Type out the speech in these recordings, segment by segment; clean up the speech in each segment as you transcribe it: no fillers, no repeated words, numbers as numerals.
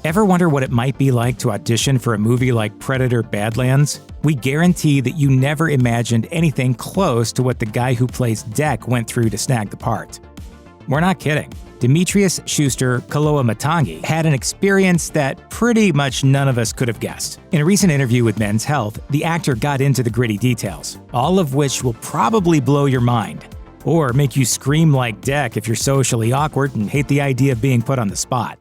Ever wonder what it might be like to audition for a movie like Predator: Badlands? We guarantee that you never imagined anything close to what the guy who plays Deck went through to snag the part. We're not kidding. Demetrius Schuster Kaloamatangi had an experience that pretty much none of us could have guessed. In a recent interview with Men's Health, the actor got into the gritty details, all of which will probably blow your mind, or make you scream like Deck if you're socially awkward and hate the idea of being put on the spot.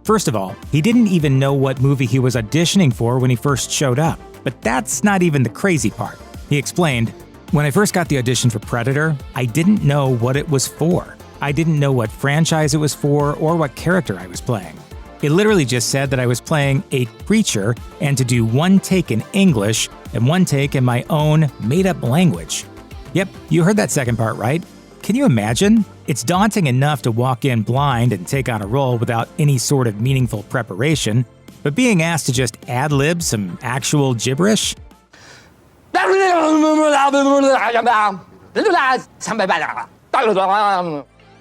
First of all, he didn't even know what movie he was auditioning for when he first showed up. But that's not even the crazy part. He explained, "When I first got the audition for Predator, I didn't know what it was for. I didn't know what franchise it was for or what character I was playing. It literally just said that I was playing a creature and to do one take in English and one take in my own made-up language." Yep, you heard that second part right. Can you imagine? It's daunting enough to walk in blind and take on a role without any sort of meaningful preparation, but being asked to just ad-lib some actual gibberish?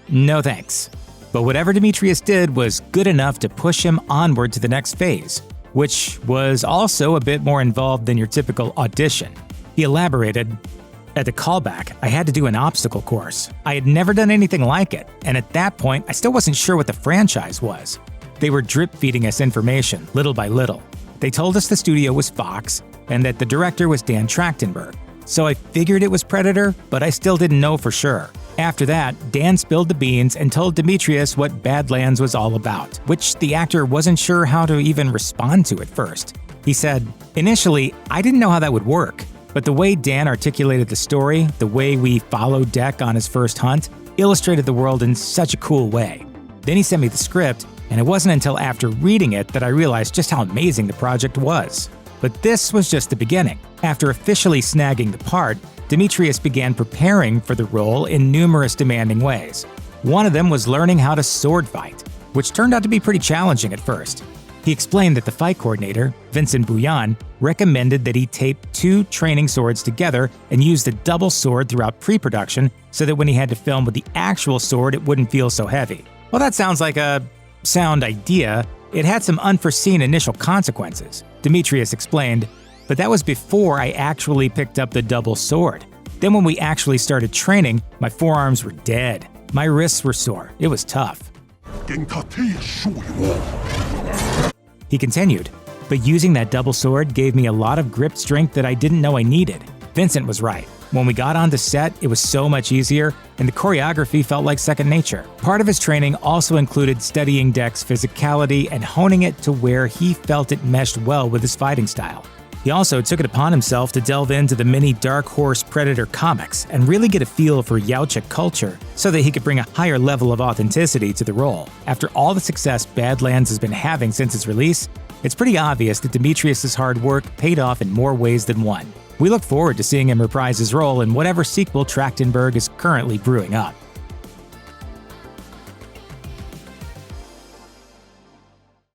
No thanks. But whatever Demetrius did was good enough to push him onward to the next phase, which was also a bit more involved than your typical audition. He elaborated, "At the callback, I had to do an obstacle course. I had never done anything like it, and at that point, I still wasn't sure what the franchise was. They were drip-feeding us information, little by little. They told us the studio was Fox, and that the director was Dan Trachtenberg. So I figured it was Predator, but I still didn't know for sure. After that, Dan spilled the beans and told Demetrius what Badlands was all about, which the actor wasn't sure how to even respond to at first. He said, "Initially, I didn't know how that would work. But the way Dan articulated the story, the way we followed Deck on his first hunt, illustrated the world in such a cool way. Then he sent me the script, and it wasn't until after reading it that I realized just how amazing the project was." But this was just the beginning. After officially snagging the part, Demetrius began preparing for the role in numerous demanding ways. One of them was learning how to sword fight, which turned out to be pretty challenging at first. He explained that the fight coordinator, Vincent Bouillon, recommended that he tape 2 training swords together and use the double sword throughout pre-production so that when he had to film with the actual sword it wouldn't feel so heavy. Well, that sounds like a sound idea. It had some unforeseen initial consequences, Demetrius explained, but that was before I actually picked up the double sword. Then when we actually started training, my forearms were dead. My wrists were sore. It was tough. He continued, "But using that double sword gave me a lot of grip strength that I didn't know I needed." Vincent was right. When we got onto set, it was so much easier, and the choreography felt like second nature. Part of his training also included studying Deck's physicality and honing it to where he felt it meshed well with his fighting style. He also took it upon himself to delve into the many Dark Horse Predator comics and really get a feel for Yautja culture so that he could bring a higher level of authenticity to the role. After all the success Badlands has been having since its release, it's pretty obvious that Demetrius' hard work paid off in more ways than one. We look forward to seeing him reprise his role in whatever sequel Trachtenberg is currently brewing up.